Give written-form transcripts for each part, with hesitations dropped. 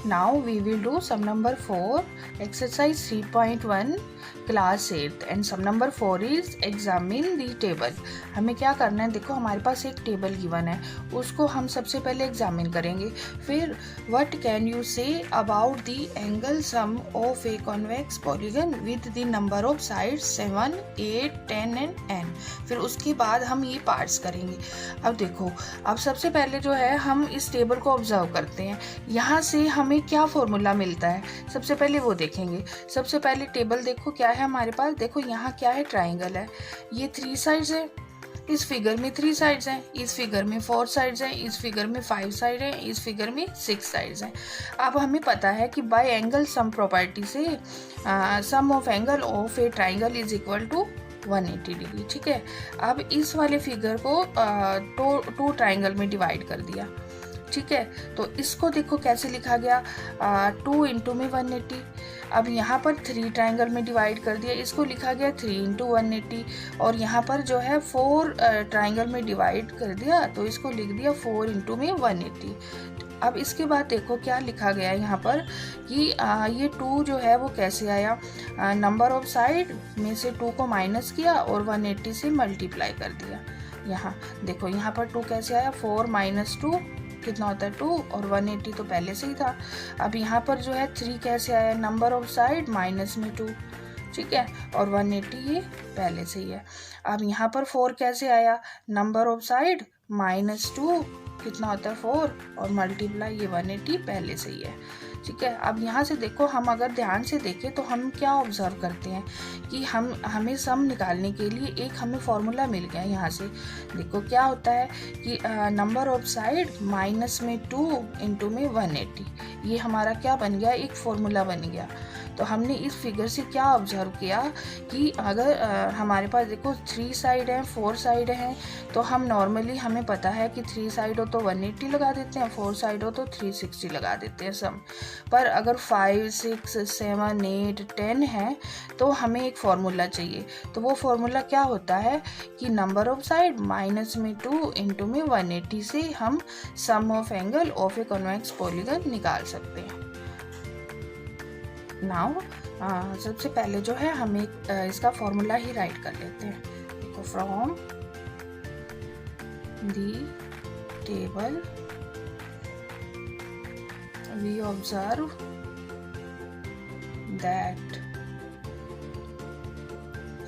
Now we will do sum number 4, exercise 3.1, class 8, and sum number 4 is examine the table. हमें क्या करना है, देखो हमारे पास एक टेबल गिवन है, उसको हम सबसे पहले एग्जामिन करेंगे. फिर what can you say about the angle sum of a convex polygon with the number of sides 7, 8, 10 and n. फिर उसके बाद हम ये पार्ट्स करेंगे. अब देखो, अब सबसे पहले जो है हम इस टेबल को ऑब्जर्व करते हैं. यहाँ से हमें क्या फॉर्मूला मिलता है, सबसे पहले वो देखेंगे. सबसे पहले टेबल देखो क्या है हमारे पास. देखो यहाँ क्या है, ट्राइंगल है, ये 3 साइड्स है, इस फिगर में 3 साइड्स हैं, इस फिगर में 4 साइड्स हैं, इस फिगर में 5 साइड हैं, इस फिगर में 6 साइड्स हैं. अब हमें पता है कि बाय एंगल सम प्रॉपर्टी से sum of angle of a triangle is equal to 180 degree. ठीक है. अब इस वाले फिगर को टू ट्राइंगल में डिवाइड कर दिया. ठीक है, तो इसको देखो कैसे लिखा गया, 2 इंटू में 180. अब यहाँ पर 3 ट्राइंगल में डिवाइड कर दिया, इसको लिखा गया 3 इंटू 180. और यहाँ पर जो है 4 ट्राइंगल में डिवाइड कर दिया, तो इसको लिख दिया 4 इंटू में 180. अब इसके बाद देखो क्या लिखा गया है यहाँ पर कि ये 2 जो है वो कैसे आया, नंबर ऑफ साइड में से 2 को माइनस किया और 180 से मल्टीप्लाई कर दिया. यहाँ देखो यहाँ पर 2 कैसे आया, 4 माइनस 2 कितना होता है 2, और 180 तो पहले से ही था. अब यहाँ पर जो है 3 कैसे आया, नंबर ऑफ साइड माइनस में 2. ठीक है, और 180 ये पहले से ही है. अब यहाँ पर 4 कैसे आया, नंबर ऑफ साइड माइनस 2 कितना होता है 4, और मल्टीप्लाई ये 180 पहले से ही है. ठीक है. अब यहाँ से देखो, हम अगर ध्यान से देखें तो हम क्या ऑब्जर्व करते हैं कि हमें सम निकालने के लिए एक हमें फॉर्मूला मिल गया. यहाँ से देखो क्या होता है कि नंबर ऑफ साइड माइनस में 2 इंटू में 180, ये हमारा क्या बन गया, एक फॉर्मूला बन गया. तो हमने इस फिगर से क्या ऑब्जर्व किया कि अगर हमारे पास देखो 3 साइड हैं, 4 साइड हैं, तो हम नॉर्मली हमें पता है कि 3 साइड हो तो 180 लगा देते हैं, 4 साइड हो तो 360 लगा देते हैं सम. पर अगर 5, 6, 7, 8, 10 है तो हमें एक फॉर्मूला चाहिए. तो वो फॉर्मूला क्या होता है कि नंबर ऑफ साइड माइनस में 2 इंटू में 180 से हम sum of angle of a convex polygon निकाल सकते हैं. नाउ सबसे पहले जो है हम एक इसका फॉर्मूला ही राइट कर लेते हैं. देखो, from the table we observe that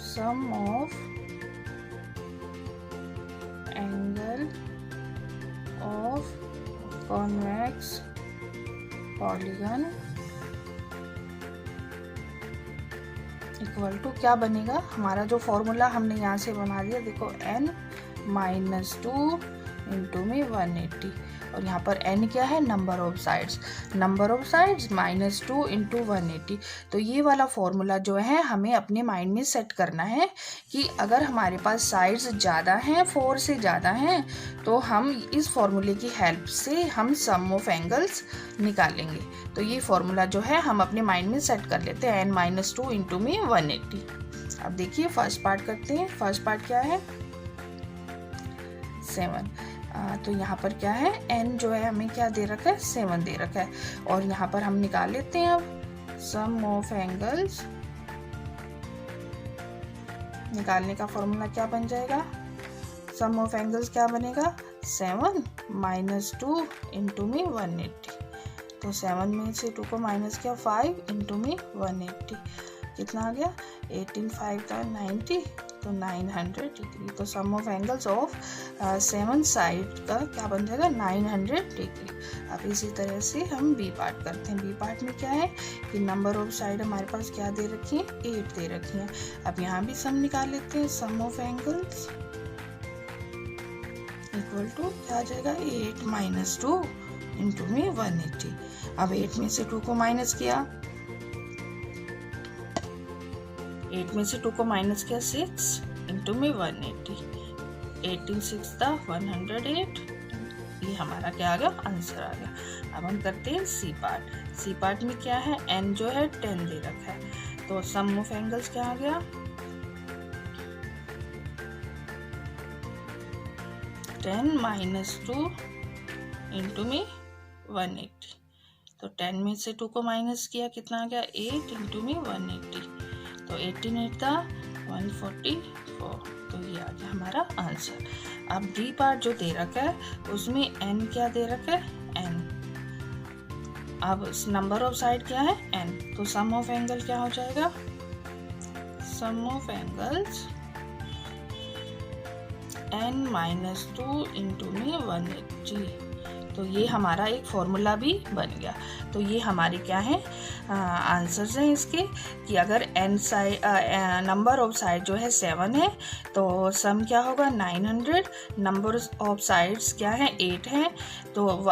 sum of angle of convex polygon equal to क्या बनेगा, हमारा जो फॉर्मूला हमने यहाँ से बना दिया. देखो n माइनस 2 इंटू में 180, और यहाँ पर n क्या है, number of sides. Number of sides minus 2 into 180. तो ये वाला फॉर्मूला जो है हमें अपने माइंड में सेट करना है कि अगर हमारे पास साइड्स ज़्यादा हैं, 4 से ज़्यादा हैं, तो हम इस फॉर्मूले की हेल्प से हम सम ऑफ एंगल्स निकालेंगे. तो ये फॉर्मूला जो है हम अपने माइंड में सेट कर लेते हैं, n माइनस 2 इंटू में 180. अब देखिए फर्स्ट पार्ट करते हैं. फर्स्ट पार्ट क्या है, 7. तो यहाँ पर क्या है, n जो है हमें क्या दे रखा है, 7 दे रखा है. और यहाँ पर हम निकाल लेते हैं अब सम ऑफ एंगल्स. निकालने का फॉर्मूला क्या बन जाएगा, सम ऑफ एंगल्स क्या बनेगा, 7 माइनस 2 इंटू में 180. तो 7 में से 2 को माइनस किया, 5 इंटू में 180 कितना आ गया, 18, 5 90, तो 900 डिग्री. तो सम ऑफ एंगल्स ऑफ 7 साइड का क्या बन जाएगा, 900 डिग्री. अब इसी तरह से हम बी पार्ट करते हैं. बी पार्ट में क्या है कि नंबर ऑफ साइड हमारे पास क्या दे रखी है, 8 दे रखी है. अब यहाँ भी सम निकाल लेते हैं. सम ऑफ एंगल्स इक्वल टू क्या आ जाएगा, 8 माइनस 2 इंटू में 180. अब 8 में से 2 को माइनस किया, 8 में से 2 को माइनस किया, 6 इंटू में 180. 18 6 था 108. ये हमारा क्या आ गया, आंसर आ गया. अब हम करते हैं सी पार्ट. सी पार्ट में क्या है, n जो है 10 दे रखा है. तो सम ऑफ एंगल्स क्या आ गया, 10 माइनस 2 इंटू में 180. तो 10 में से 2 को माइनस किया, कितना आ गया 8 इंटू में 180, तो 18 8 का 144, तो ये आ गया हमारा आंसर। अब डी पार्ट जो दे रखा है उसमें n क्या दे रखा है n, अब नंबर ऑफ साइड क्या है n, तो सम ऑफ एंगल क्या हो जाएगा, सम ऑफ एंगल्स n-2 इंटू में 180, तो ये हमारा एक फॉर्मूला भी बन गया। तो ये हमारे क्या है आंसर्स हैं इसके, कि अगर n side number of side जो है 7 है तो सम क्या होगा 900, नंबर ऑफ साइड्स क्या है 8 है, तो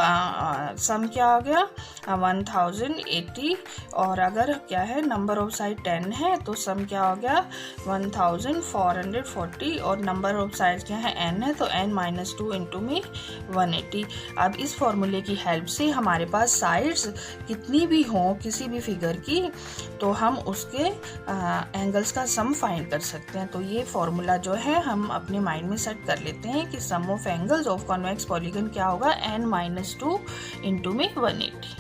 सम क्या हो गया 1080, और अगर क्या है नंबर ऑफ साइड 10 है तो सम क्या हो गया 1440, और नंबर ऑफ साइड्स क्या है n है, तो n-2 इंटू में 180। अब इस फॉर्मूले की हेल्प से हमारे पास साइड्स कितनी भी हों किसी भी फिगर की, तो हम उसके एंगल्स का सम फाइंड कर सकते हैं। तो ये फॉर्मूला जो है हम अपने माइंड में सेट कर लेते हैं कि sum of angles of convex polygon क्या होगा n-2 इंटू में 180।